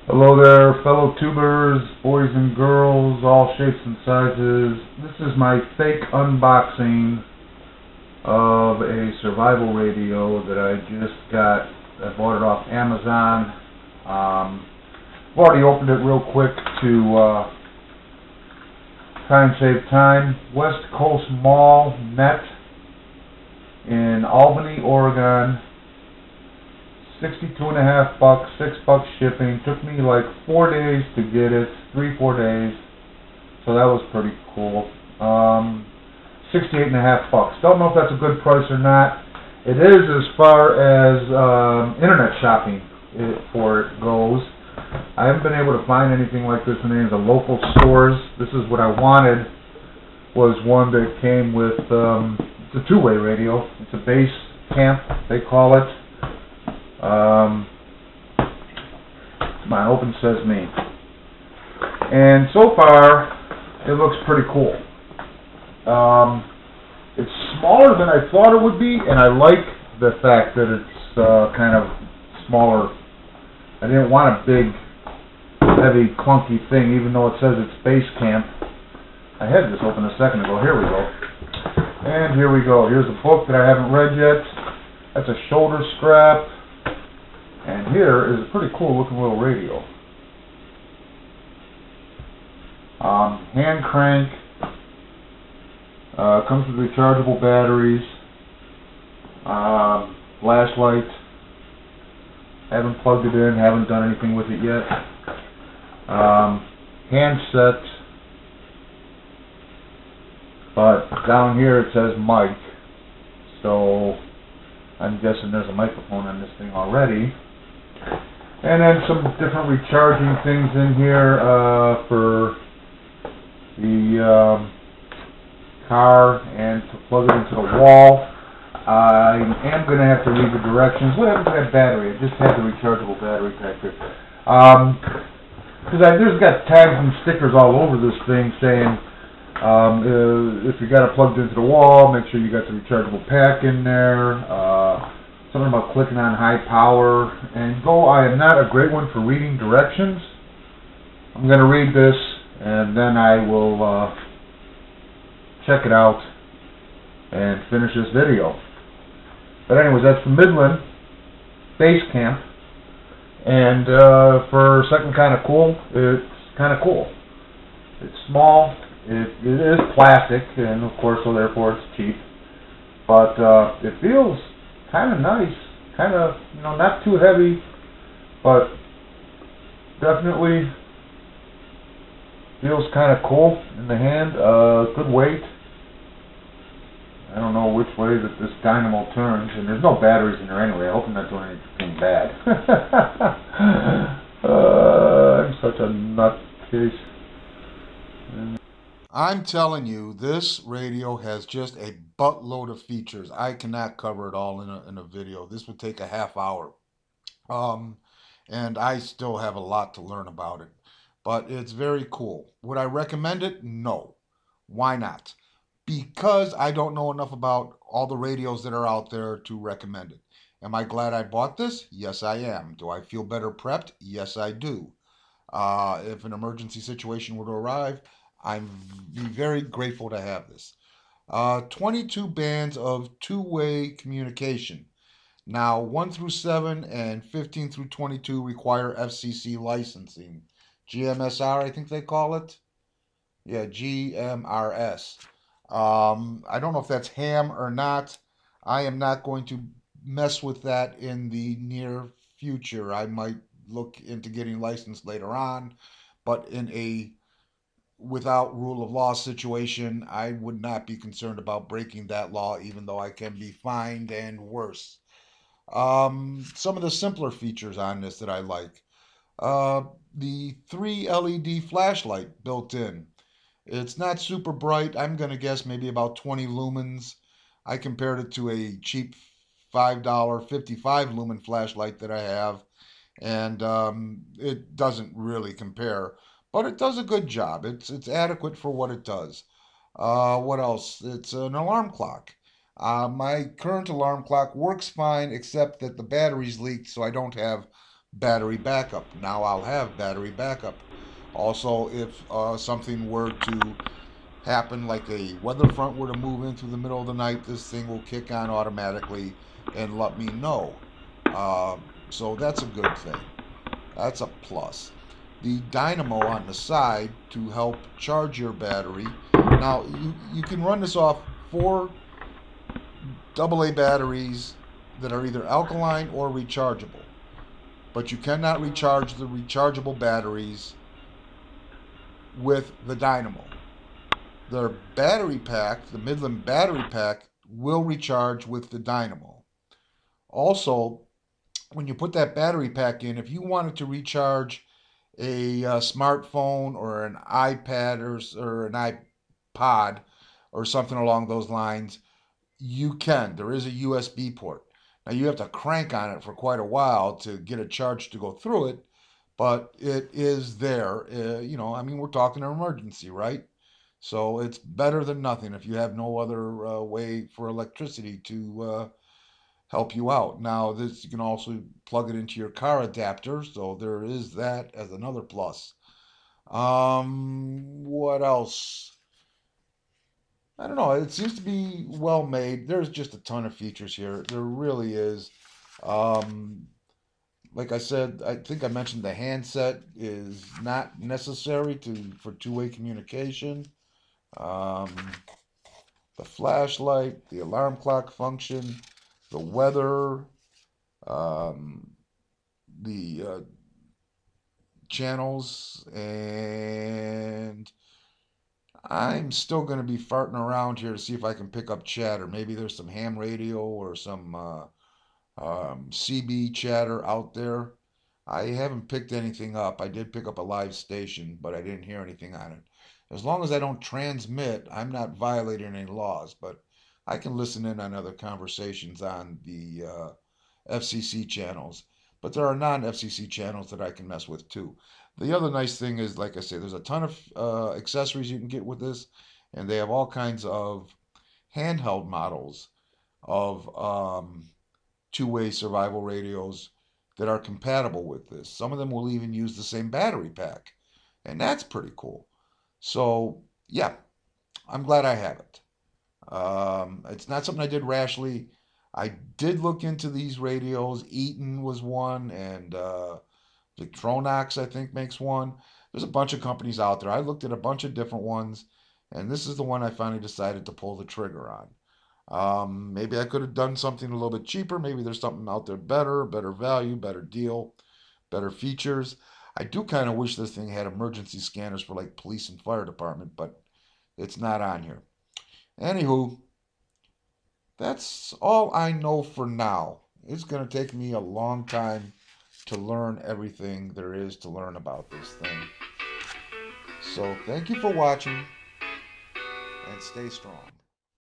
Hello there, fellow tubers, boys and girls, all shapes and sizes. This is my fake unboxing of a survival radio that I just got. I bought it off Amazon. I've already opened it real quick to try and save time. West Coast Mall Net in Albany, Oregon. $62.50, $6 shipping. Took me like 4 days to get it, 3-4 days. So that was pretty cool. $68.50. Don't know if that's a good price or not. It is as far as internet shopping for it goes. I haven't been able to find anything like this in any of the local stores. This is what I wanted. Was one that came with it's a two-way radio. It's a base camp, they call it. Come on, open sesame. And so far, it looks pretty cool. It's smaller than I thought it would be, and I like the fact that it's kind of smaller. I didn't want a big, heavy, clunky thing, even though it says it's base camp. I had this open a second ago. Here we go. And here we go. Here's a book that I haven't read yet. That's a shoulder strap. And here is a pretty cool looking little radio. Hand crank. Comes with rechargeable batteries. Flashlight. Haven't plugged it in, haven't done anything with it yet. Handset. But down here it says mic. So I'm guessing there's a microphone on this thing already. And then some different recharging things in here for the car and to plug it into the wall. I am going to have to read the directions. What happened to that battery? I just had the rechargeable battery pack here. Because there's got tags and stickers all over this thing saying if you got it plugged into the wall, make sure you got the rechargeable pack in there. Something about clicking on high power. And though I am not a great one for reading directions, I'm going to read this and then I will check it out and finish this video. But anyways, that's the Midland base camp. And for something kind of cool, it's kind of cool. It's small. It is plastic, and of course, so therefore it's cheap. But it feels kind of nice, kind of, not too heavy, but definitely feels kind of cool in the hand. Good weight. I don't know which way that this dynamo turns, and there's no batteries in there anyway. I hope I'm not doing anything bad. I'm such a nutcase. I'm telling you, this radio has just a buttload of features. I cannot cover it all in a video. This would take a half hour. And I still have a lot to learn about it. But it's very cool. Would I recommend it? No. Why not? Because I don't know enough about all the radios that are out there to recommend it. Am I glad I bought this? Yes, I am. Do I feel better prepped? Yes, I do. If an emergency situation were to arrive, I'd be very grateful to have this. 22 bands of two-way communication. Now, 1 through 7 and 15 through 22 require FCC licensing. GMSR, I think they call it. Yeah, GMRS. I don't know if that's ham or not. I am not going to mess with that in the near future. I might look into getting licensed later on, but in a without rule of law situation, I would not be concerned about breaking that law, even though I can be fined and worse. Some of the simpler features on this that I like. The 3 LED flashlight built in. It's not super bright. I'm going to guess maybe about 20 lumens. I compared it to a cheap $5 55 lumen flashlight that I have, and it doesn't really compare. But it does a good job. It's adequate for what it does. What else? It's an alarm clock. My current alarm clock works fine, except that the battery's leaked, so I don't have battery backup. Now I'll have battery backup. Also, if something were to happen, like a weather front were to move in through the middle of the night, this thing will kick on automatically and let me know. Uh, so that's a good thing. That's a plus. The dynamo on the side to help charge your battery. Now, you can run this off four AA batteries that are either alkaline or rechargeable. But you cannot recharge the rechargeable batteries with the dynamo. Their battery pack, the Midland battery pack, will recharge with the dynamo. Also, when you put that battery pack in, if you wanted to recharge a smartphone or an iPad or an iPod or something along those lines, you can. There is a USB port. Now you have to crank on it for quite a while to get a charge to go through it, but it is there. I mean, we're talking an emergency, right? So it's better than nothing if you have no other way for electricity to help you out. Now, this you can also plug it into your car adapter, so there is that as another plus. What else? I don't know. It seems to be well made. There's just a ton of features here. There really is. Um, like I said, I think I mentioned the handset is not necessary for two-way communication. Um, the flashlight, the alarm clock function, the weather, um, the channels, and I'm still going to be farting around here to see if I can pick up chatter. Maybe there's some ham radio or some CB chatter out there. I haven't picked anything up. I did pick up a live station, but I didn't hear anything on it. As long as I don't transmit, I'm not violating any laws, but I can listen in on other conversations on the FCC channels. But there are non-FCC channels that I can mess with too. The other nice thing is, like I say, there's a ton of accessories you can get with this, and they have all kinds of handheld models of two-way survival radios that are compatible with this. Some of them will even use the same battery pack, and that's pretty cool. So, yeah, I'm glad I have it. It's not something I did rashly. I did look into these radios. Eaton was one, and Victronox, I think, makes one. There's a bunch of companies out there. I looked at a bunch of different ones, and this is the one I finally decided to pull the trigger on. Maybe I could have done something a little bit cheaper. Maybe there's something out there better value, better deal, better features. I do kind of wish this thing had emergency scanners for like police and fire department, but it's not on here. Anywho, that's all I know for now. It's going to take me a long time to learn everything there is to learn about this thing. So thank you for watching and stay strong.